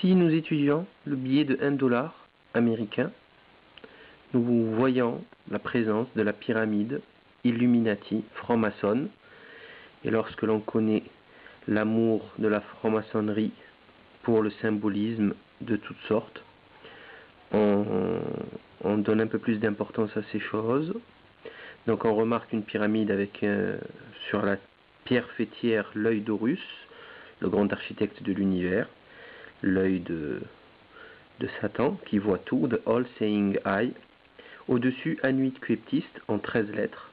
Si nous étudions le billet de 1 dollar américain, nous voyons la présence de la pyramide Illuminati franc-maçonne. Et lorsque l'on connaît l'amour de la franc-maçonnerie pour le symbolisme de toutes sortes, on donne un peu plus d'importance à ces choses. Donc on remarque une pyramide avec sur la pierre fêtière l'œil d'Horus, le grand architecte de l'univers, l'œil de Satan qui voit tout, the all-seeing eye. Au-dessus, Anuit Coeptiste en 13 lettres.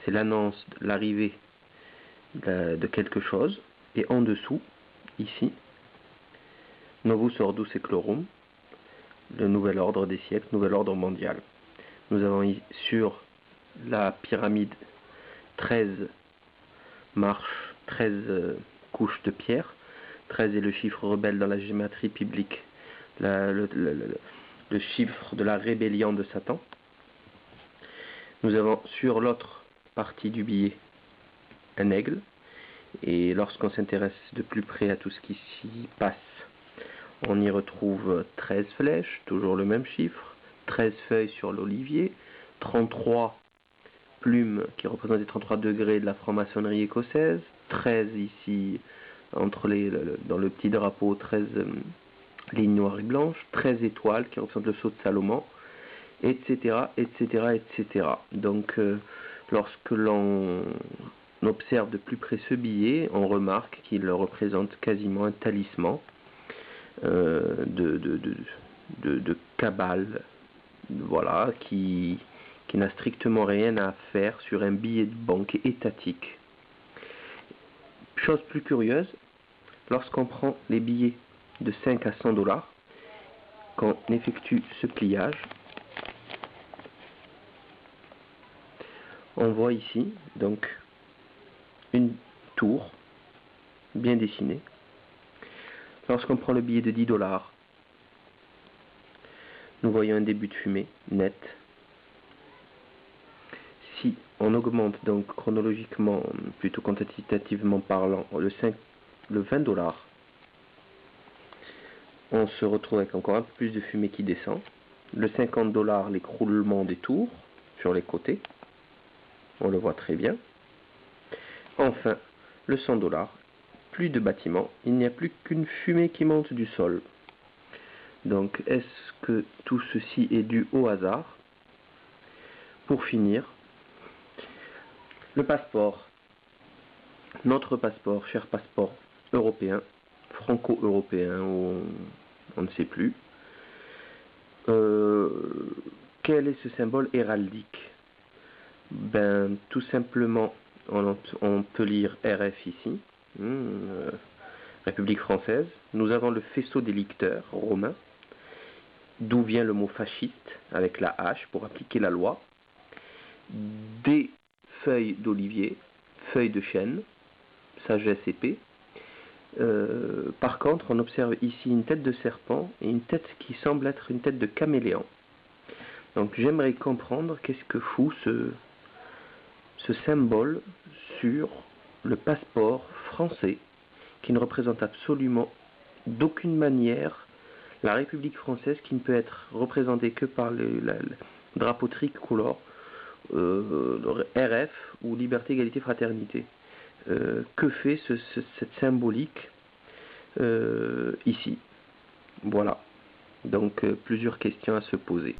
C'est l'annonce de l'arrivée de quelque chose. Et en dessous, ici, Novus Ordus Seclorum, le nouvel ordre des siècles, nouvel ordre mondial. Nous avons sur la pyramide 13 marches, 13 couches de pierre. 13 est le chiffre rebelle dans la gématrie biblique, le chiffre de la rébellion de Satan. Nous avons sur l'autre partie du billet un aigle, et lorsqu'on s'intéresse de plus près à tout ce qui s'y passe, on y retrouve 13 flèches, toujours le même chiffre, 13 feuilles sur l'olivier, 33 plumes qui représentent les 33 degrés de la franc-maçonnerie écossaise, 13 ici dans le petit drapeau, 13 lignes noires et blanches, 13 étoiles qui représentent le sceau de Salomon, etc., etc., etc. Donc, lorsque l'on observe de plus près ce billet, on remarque qu'il représente quasiment un talisman de cabale, voilà, qui n'a strictement rien à faire sur un billet de banque étatique. Chose plus curieuse, lorsqu'on prend les billets de 5 à 100 dollars, qu'on effectue ce pliage, on voit ici donc une tour bien dessinée. Lorsqu'on prend le billet de 10 dollars, nous voyons un début de fumée net. Si on augmente donc chronologiquement, plutôt quantitativement parlant, le 20 dollars, on se retrouve avec encore un peu plus de fumée qui descend. Le 50 dollars, l'écroulement des tours sur les côtés, on le voit très bien. Enfin, le 100 dollars, plus de bâtiments, il n'y a plus qu'une fumée qui monte du sol. Donc, est-ce que tout ceci est dû au hasard? Pour finir, le passeport, notre passeport, cher passeport européen, franco-européen, ou on ne sait plus. Quel est ce symbole héraldique? Ben, tout simplement, on peut lire RF ici, République française. Nous avons le faisceau des licteurs romains, d'où vient le mot fasciste, avec la hache pour appliquer la loi. Des feuilles d'olivier, feuilles de chêne, sagesse épée. Par contre, on observe ici une tête de serpent et une tête qui semble être une tête de caméléon. Donc j'aimerais comprendre qu'est-ce que fout ce symbole sur le passeport français qui ne représente absolument d'aucune manière la République française, qui ne peut être représentée que par le drapeau tricolore, RF ou Liberté, Égalité, Fraternité. Que fait cette symbolique ici? Voilà. Donc plusieurs questions à se poser.